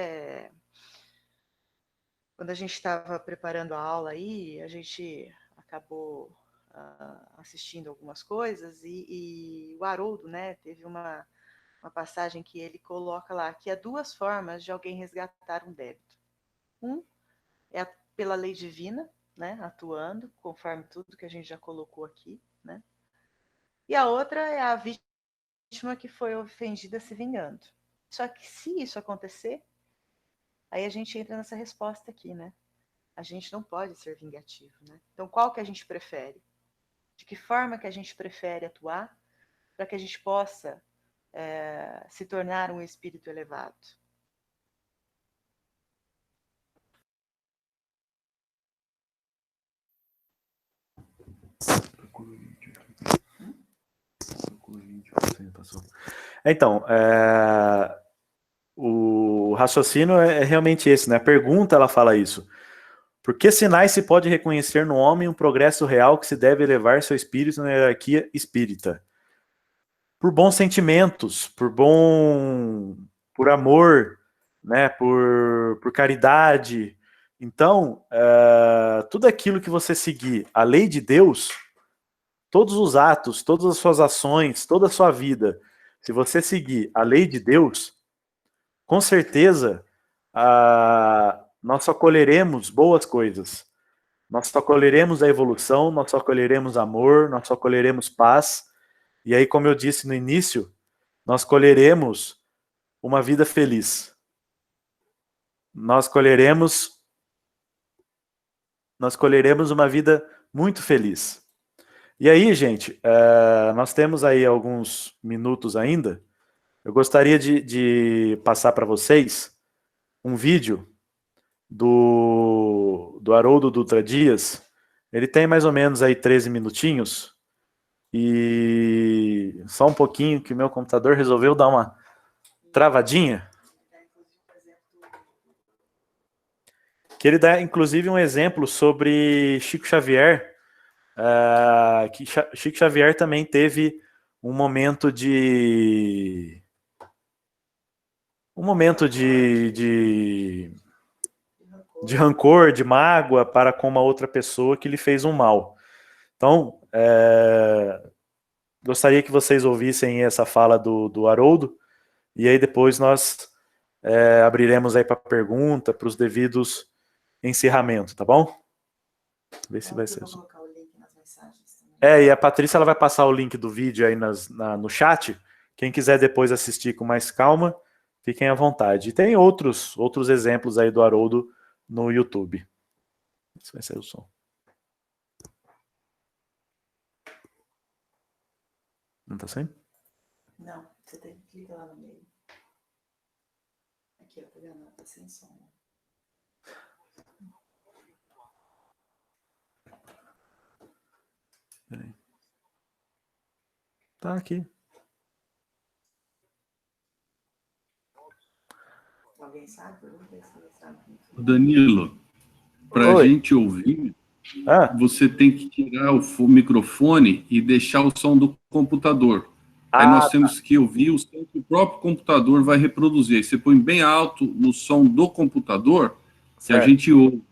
quando a gente estava preparando a aula aí, a gente acabou assistindo algumas coisas e o Haroldo, né, teve uma passagem que ele coloca lá que há duas formas de alguém resgatar um débito. Um é pela lei divina, né, atuando conforme tudo que a gente já colocou aqui, né? E a outra é a vítima que foi ofendida se vingando. Só que se isso acontecer, aí a gente entra nessa resposta aqui, né? A gente não pode ser vingativo, né? Então, qual que a gente prefere? De que forma que a gente prefere atuar para que a gente possa se tornar um espírito elevado? Então, o raciocínio é realmente esse, né? A pergunta, ela fala isso. Por que sinais se pode reconhecer no homem um progresso real que se deve elevar seu espírito na hierarquia espírita? Por bons sentimentos, por amor, né? Por caridade. Então, tudo aquilo que você seguir a lei de Deus, todos os atos, todas as suas ações, toda a sua vida, se você seguir a lei de Deus, com certeza nós só colheremos boas coisas. Nós só colheremos a evolução, nós só colheremos amor, nós só colheremos paz. E aí, como eu disse no início, nós colheremos uma vida feliz. Nós colheremos uma vida muito feliz. E aí, gente, nós temos aí alguns minutos ainda. Eu gostaria de passar para vocês um vídeo do Haroldo Dutra Dias. Ele tem mais ou menos aí 13 minutinhos. E só um pouquinho que o meu computador resolveu dar uma travadinha. Que ele dá, inclusive, um exemplo sobre Chico Xavier. Que Chico Xavier também teve um momento de rancor, de mágoa para com uma outra pessoa que lhe fez um mal. Então, gostaria que vocês ouvissem essa fala do Haroldo, e aí depois nós abriremos aí para pergunta, para os devidos encerramentos, tá bom? Ver se vai ser. E a Patrícia ela vai passar o link do vídeo aí no chat. Quem quiser depois assistir com mais calma, fiquem à vontade. E tem outros exemplos aí do Haroldo no YouTube. Esse vai ser o som. Não tá saindo? Não, você tem que clicar lá no meio. Aqui, ó, tá vendo? Tá sem som. Peraí. Tá aqui. Alguém sabe? Pergunta se alguém sabe. Danilo, para a gente ouvir, você tem que tirar o microfone e deixar o som do computador. Aí nós temos que ouvir o som que o próprio computador vai reproduzir. Aí você põe bem alto no som do computador, que a gente ouve.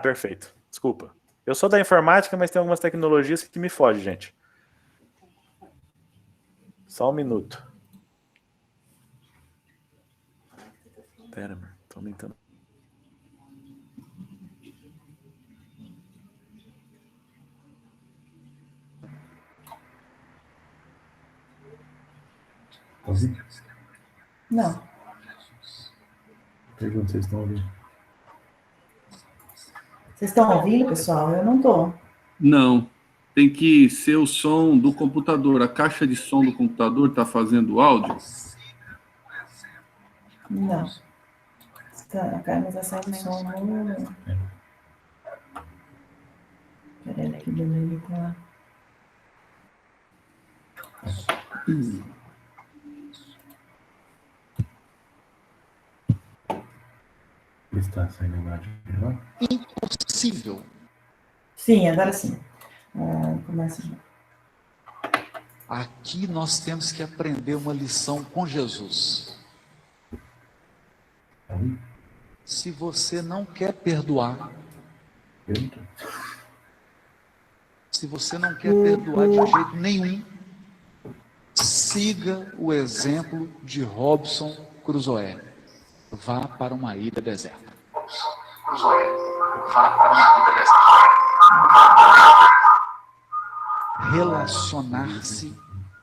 Perfeito. Desculpa. Eu sou da informática, mas tem algumas tecnologias que me fogem, gente. Só um minuto. Pera, mano. Tô aumentando. Não. Pergunta se vocês estão ouvindo. Vocês estão ouvindo, pessoal? Eu não tô. Não. Tem que ser o som do computador. A caixa de som do computador está fazendo áudio? Não. A câmera está saindo som. Peraí, que beleza tá. Está saindo imagem. Impossível. Sim, agora sim. Começa já. Aqui nós temos que aprender uma lição com Jesus. Se você não quer perdoar, se você não quer perdoar de jeito nenhum, siga o exemplo de Robinson Crusoe. Vá para uma ilha deserta. Vá para uma ilha deserta. Relacionar-se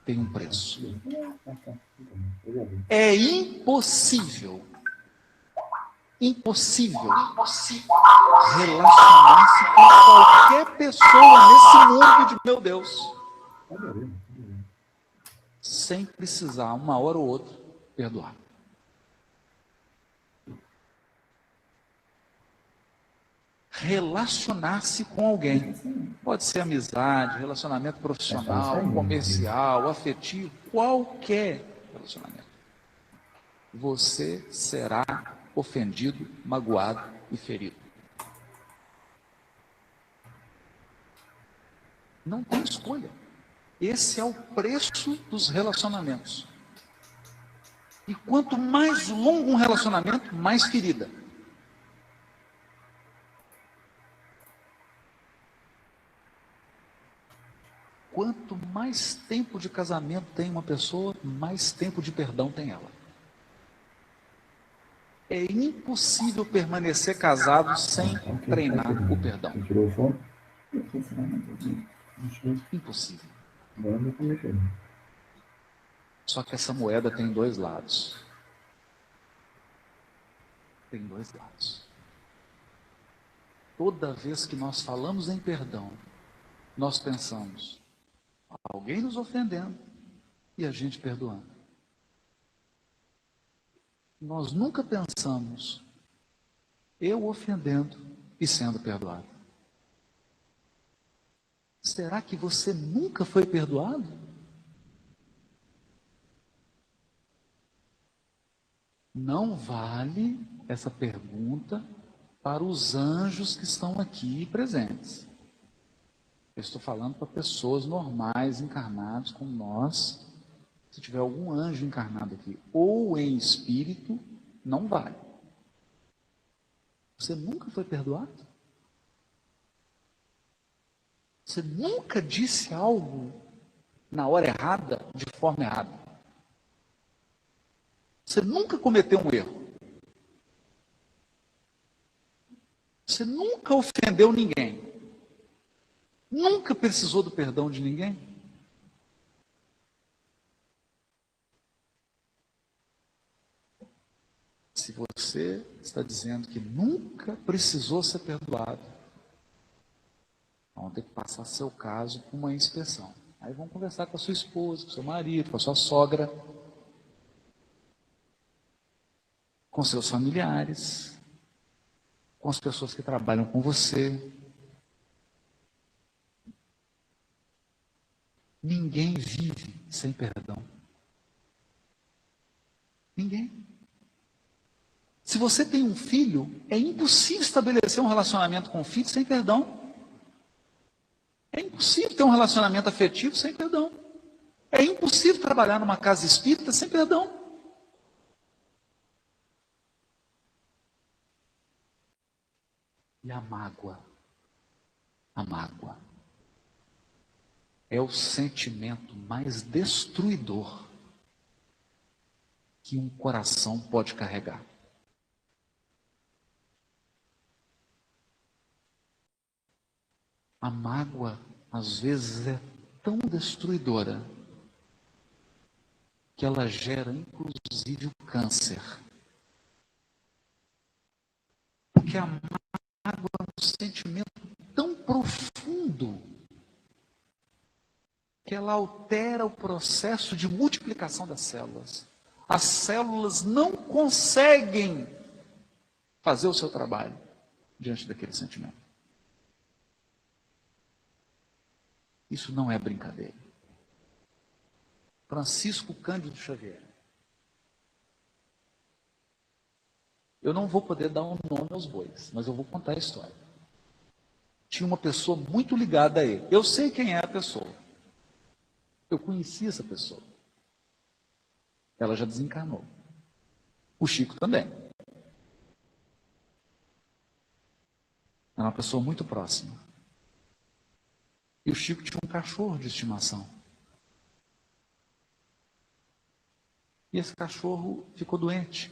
tem um preço. É impossível relacionar-se com qualquer pessoa nesse mundo de meu Deus sem precisar, uma hora ou outra, perdoar. relacionar-se com alguém. Pode ser amizade, relacionamento profissional, comercial, afetivo, qualquer relacionamento. Você será ofendido, magoado e ferido. Não tem escolha. Esse é o preço dos relacionamentos. E quanto mais longo um relacionamento, mais ferida. Quanto mais tempo de casamento tem uma pessoa, mais tempo de perdão tem ela. É impossível permanecer casado sem treinar o perdão. Impossível. Só que essa moeda tem dois lados. Tem dois lados. Toda vez que nós falamos em perdão, nós pensamos alguém nos ofendendo e a gente perdoando. Nós nunca pensamos eu ofendendo e sendo perdoado. Será que você nunca foi perdoado? Não vale essa pergunta para os anjos que estão aqui presentes. Eu estou falando para pessoas normais, encarnadas como nós. Se tiver algum anjo encarnado aqui, ou em espírito, não vale. Você nunca foi perdoado? Você nunca disse algo na hora errada, de forma errada? Você nunca cometeu um erro? Você nunca ofendeu ninguém? Nunca precisou do perdão de ninguém? Se você está dizendo que nunca precisou ser perdoado, vamos ter que passar seu caso por uma inspeção. Aí vão conversar com a sua esposa, com o seu marido, com a sua sogra, com seus familiares, com as pessoas que trabalham com você. Ninguém vive sem perdão. Ninguém. Se você tem um filho, é impossível estabelecer um relacionamento com o filho sem perdão. É impossível ter um relacionamento afetivo sem perdão. É impossível trabalhar numa casa espírita sem perdão. E a mágoa é o sentimento mais destruidor que um coração pode carregar. A mágoa, às vezes, é tão destruidora que ela gera, inclusive, o câncer. Porque a mágoa é um sentimento tão profundo que ela altera o processo de multiplicação das células. As células não conseguem fazer o seu trabalho diante daquele sentimento. Isso não é brincadeira. Francisco Cândido Xavier. Eu não vou poder dar um nome aos bois, mas eu vou contar a história. Tinha uma pessoa muito ligada a ele. Eu sei quem é a pessoa. Eu conheci essa pessoa. Ela já desencarnou. O Chico também. Era uma pessoa muito próxima. E o Chico tinha um cachorro de estimação. E esse cachorro ficou doente.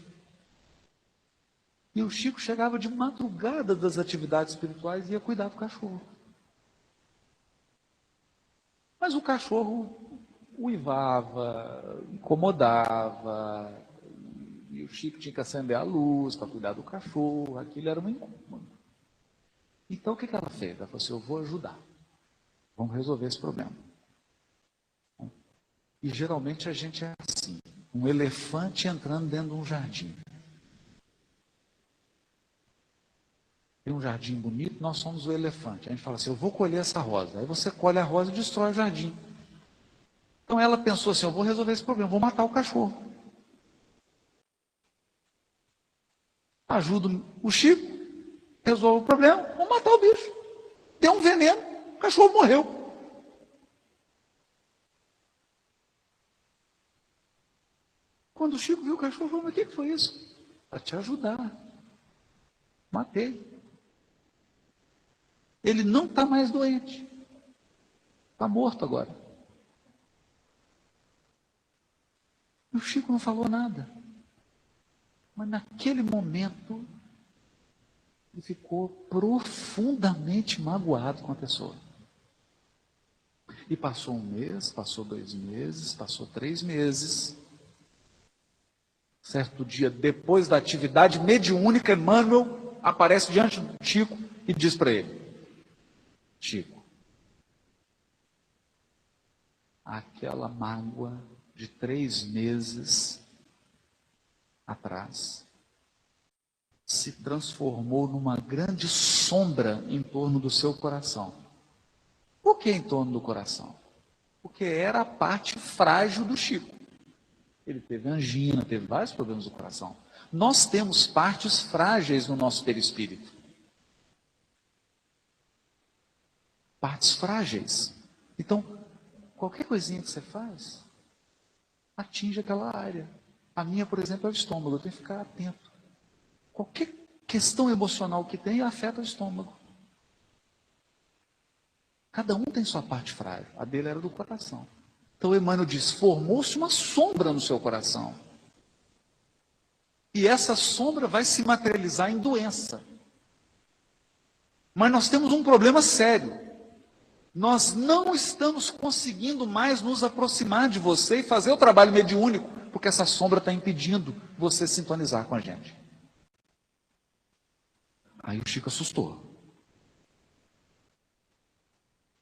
E o Chico chegava de madrugada das atividades espirituais e ia cuidar do cachorro. Mas o cachorro uivava, incomodava, e o Chico tinha que acender a luz para cuidar do cachorro, aquilo era uma incômoda. Então o que ela fez? Ela falou assim, eu vou ajudar, vamos resolver esse problema. E geralmente a gente é assim, um elefante entrando dentro de um jardim. tem um jardim bonito, nós somos o elefante. A gente fala assim, eu vou colher essa rosa. Aí você colhe a rosa e destrói o jardim. Então ela pensou assim, eu vou resolver esse problema, vou matar o cachorro. Ajudo o Chico, resolve o problema, vou matar o bicho. Deu um veneno, o cachorro morreu. Quando o Chico viu o cachorro, falou, mas o que foi isso? Para te ajudar. Matei. Ele não está mais doente. Está morto agora. E o Chico não falou nada. Mas naquele momento, ele ficou profundamente magoado com a pessoa. E passou 1 mês, passou 2 meses, passou 3 meses. Certo dia, depois da atividade mediúnica, Emmanuel aparece diante do Chico e diz para ele, Chico, aquela mágoa de 3 meses atrás se transformou numa grande sombra em torno do seu coração. Por que em torno do coração? Porque era a parte frágil do Chico. Ele teve angina, teve vários problemas do coração. Nós temos partes frágeis no nosso perispírito. Partes frágeis. Então, qualquer coisinha que você faz, atinge aquela área. A minha, por exemplo, é o estômago. Eu tenho que ficar atento. Qualquer questão emocional que tem, afeta o estômago. Cada um tem sua parte frágil. A dele era do coração. Então Emmanuel diz, formou-se uma sombra no seu coração. E essa sombra vai se materializar em doença. Mas nós temos um problema sério. Nós não estamos conseguindo mais nos aproximar de você e fazer o trabalho mediúnico, porque essa sombra está impedindo você sintonizar com a gente. Aí o Chico assustou.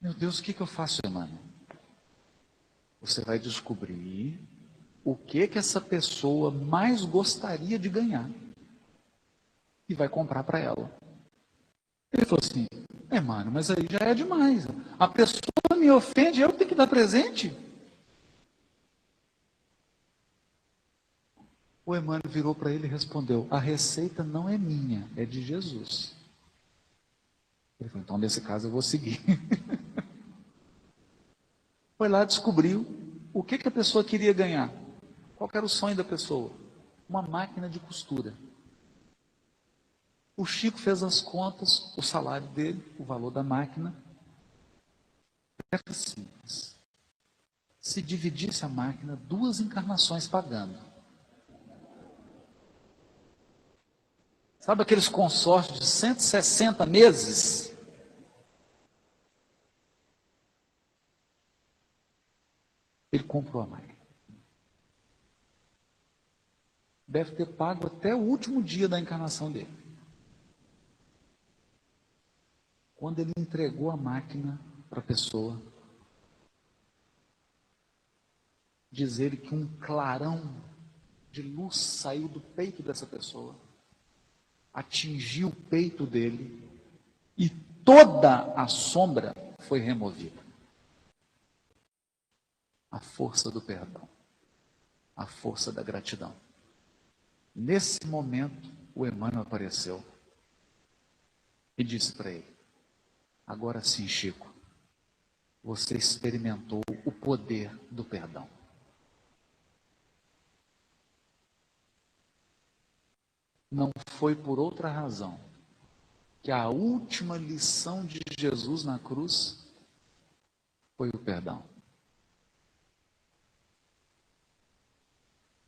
Meu Deus, o que eu faço, Emmanuel? Você vai descobrir o que essa pessoa mais gostaria de ganhar e vai comprar para ela. Ele falou assim, mano, mas aí já é demais. A pessoa me ofende, eu tenho que dar presente? O Emmanuel virou para ele e respondeu, a receita não é minha, é de Jesus. Ele falou, então nesse caso eu vou seguir. Foi lá, descobriu o que a pessoa queria ganhar. Qual era o sonho da pessoa? Uma máquina de costura. O Chico fez as contas, o salário dele, o valor da máquina. Era simples. Se dividisse a máquina, 2 encarnações pagando. Sabe aqueles consórcios de 160 meses? Ele comprou a máquina. Deve ter pago até o último dia da encarnação dele. Quando ele entregou a máquina para a pessoa, diz ele que um clarão de luz saiu do peito dessa pessoa, atingiu o peito dele e toda a sombra foi removida. A força do perdão, a força da gratidão. Nesse momento, o Emmanuel apareceu e disse para ele, agora sim, Chico, você experimentou o poder do perdão. Não foi por outra razão que a última lição de Jesus na cruz foi o perdão.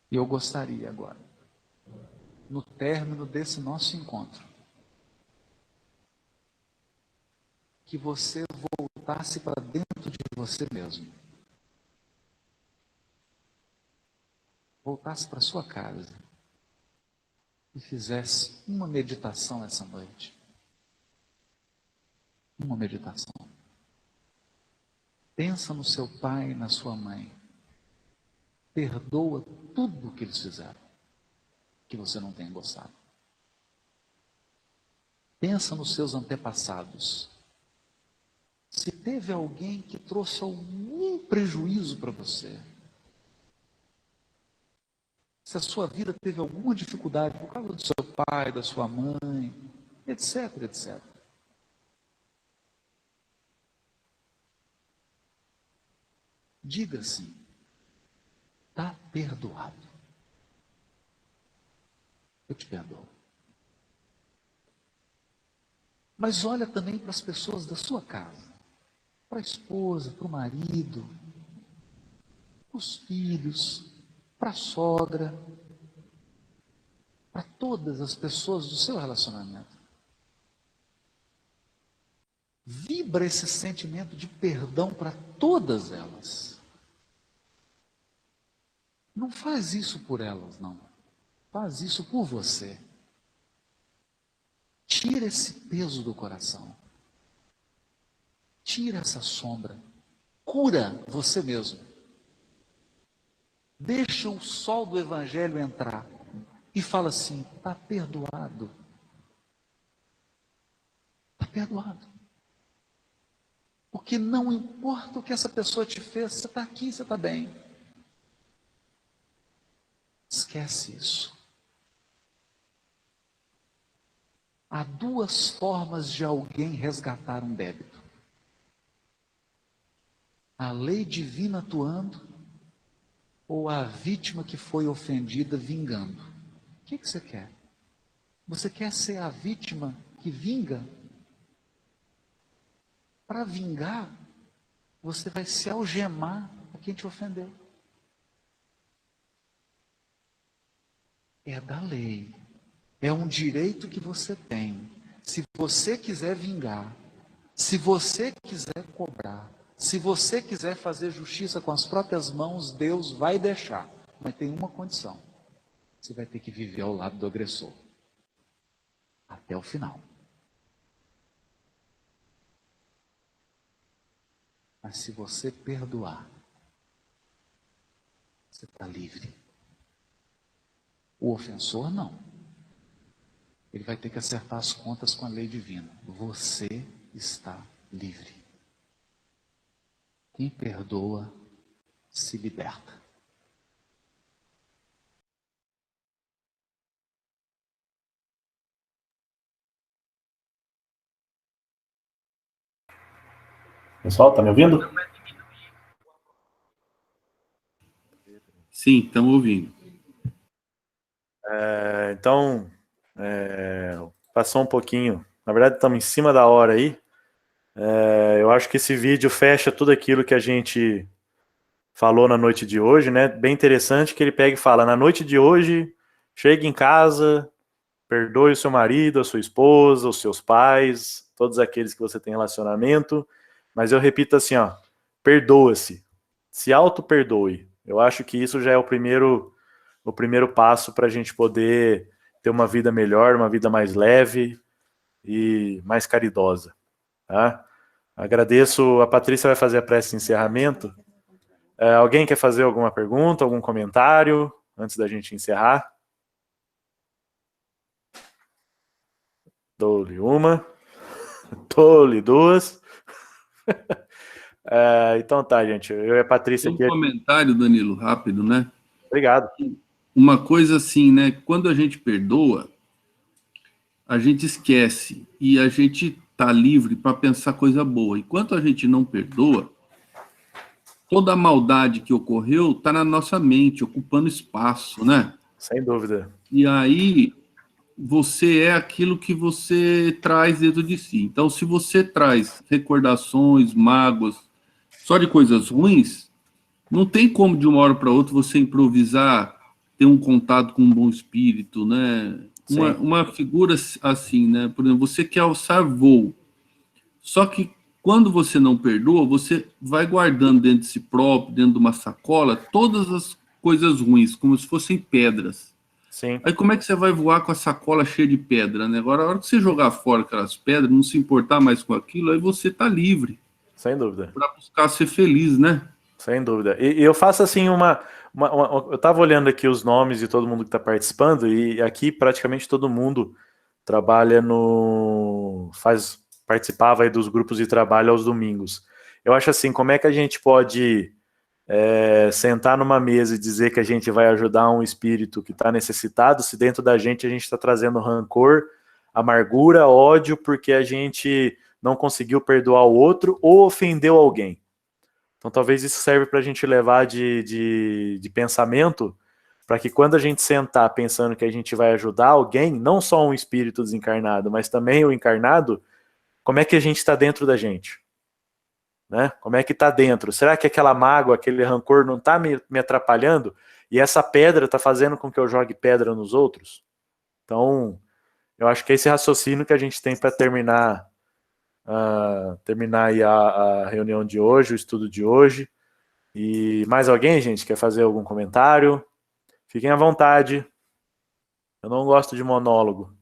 E eu gostaria agora, no término desse nosso encontro, que você voltasse para dentro de você mesmo. Voltasse para sua casa e fizesse uma meditação essa noite. Uma meditação. Pensa no seu pai e na sua mãe. Perdoa tudo o que eles fizeram, que você não tenha gostado. Pensa nos seus antepassados. Se teve alguém que trouxe algum prejuízo para você, se a sua vida teve alguma dificuldade por causa do seu pai, da sua mãe, etc, etc. Diga assim: está perdoado. Eu te perdoo. Mas olha também para as pessoas da sua casa, para a esposa, para o marido, para os filhos, para a sogra, para todas as pessoas do seu relacionamento. Vibra esse sentimento de perdão para todas elas. Não faz isso por elas, não. Faz isso por você. Tira esse peso do coração. Tira essa sombra. Cura você mesmo. Deixa o sol do Evangelho entrar e fala assim: está perdoado. Está perdoado. Porque não importa o que essa pessoa te fez, você está aqui, você está bem. Esquece isso. Há duas formas de alguém resgatar um débito: a lei divina atuando, ou a vítima que foi ofendida vingando. O que você quer? Você quer ser a vítima que vinga? Para vingar, você vai se algemar a quem te ofendeu. É da lei. É um direito que você tem. Se você quiser vingar, se você quiser cobrar, se você quiser fazer justiça com as próprias mãos, Deus vai deixar. Mas tem uma condição: você vai ter que viver ao lado do agressor até o final. Mas se você perdoar, você está livre. O ofensor não. Ele vai ter que acertar as contas com a lei divina. Você está livre. Quem perdoa se liberta. Pessoal, tá me ouvindo? Sim, estamos ouvindo. Então, passou um pouquinho. Na verdade, estamos em cima da hora aí. Eu acho que esse vídeo fecha tudo aquilo que a gente falou na noite de hoje, né? Bem interessante que ele pega e fala: na noite de hoje, chegue em casa, perdoe o seu marido, a sua esposa, os seus pais, todos aqueles que você tem relacionamento. Mas eu repito assim, ó: perdoa-se, se auto-perdoe. Eu acho que isso já é o primeiro passo para a gente poder ter uma vida melhor, uma vida mais leve e mais caridosa. Tá? Agradeço. A Patrícia vai fazer a prece de encerramento. Alguém quer fazer alguma pergunta, algum comentário antes da gente encerrar? Dou-lhe uma, dou-lhe duas. Então tá, gente. Eu e a Patrícia aqui. Um comentário, Danilo, rápido, né? Obrigado. Uma coisa assim, né? Quando a gente perdoa, a gente esquece e a gente tá livre para pensar coisa boa. Enquanto a gente não perdoa, toda a maldade que ocorreu está na nossa mente, ocupando espaço, né? Sem dúvida. E aí você é aquilo que você traz dentro de si. Então, se você traz recordações, mágoas, só de coisas ruins, não tem como de uma hora para outra você improvisar, ter um contato com um bom espírito, né? Uma figura assim, né? Por exemplo, você quer alçar voo, só que quando você não perdoa, você vai guardando dentro de si próprio, dentro de uma sacola, todas as coisas ruins, como se fossem pedras. Sim. Aí como é que você vai voar com a sacola cheia de pedra, né? Agora, a hora que você jogar fora aquelas pedras, não se importar mais com aquilo, aí você está livre. Sem dúvida. Para buscar ser feliz, né? Sem dúvida. E eu faço assim eu estava olhando aqui os nomes de todo mundo que está participando, e aqui praticamente todo mundo trabalha participava aí dos grupos de trabalho aos domingos. Eu acho assim, como é que a gente pode sentar numa mesa e dizer que a gente vai ajudar um espírito que está necessitado, se dentro da gente a gente está trazendo rancor, amargura, ódio, porque a gente não conseguiu perdoar o outro ou ofendeu alguém. Então talvez isso serve para a gente levar de pensamento, para que quando a gente sentar pensando que a gente vai ajudar alguém, não só um espírito desencarnado, mas também o encarnado, como é que a gente está dentro da gente? Né? Como é que está dentro? Será que aquela mágoa, aquele rancor não está me atrapalhando? E essa pedra está fazendo com que eu jogue pedra nos outros? Então, eu acho que é esse raciocínio que a gente tem para terminar aí a reunião de hoje, o estudo de hoje. E mais alguém, gente, quer fazer algum comentário? Fiquem à vontade. Eu não gosto de monólogo.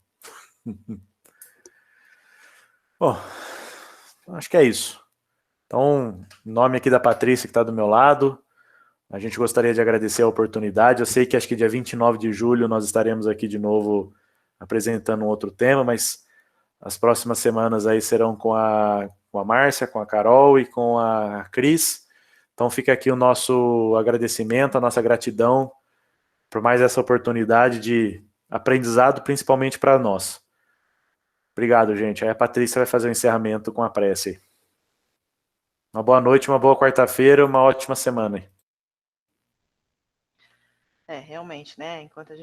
Bom, acho que é isso. Então, em nome aqui da Patrícia, que está do meu lado, a gente gostaria de agradecer a oportunidade. Eu sei que acho que dia 29 de julho nós estaremos aqui de novo apresentando um outro tema, mas as próximas semanas aí serão com a Márcia, com a Carol e com a Cris. Então fica aqui o nosso agradecimento, a nossa gratidão por mais essa oportunidade de aprendizado, principalmente para nós. Obrigado, gente. Aí a Patrícia vai fazer o encerramento com a prece. Uma boa noite, uma boa quarta-feira, uma ótima semana. Realmente, né? Enquanto a gente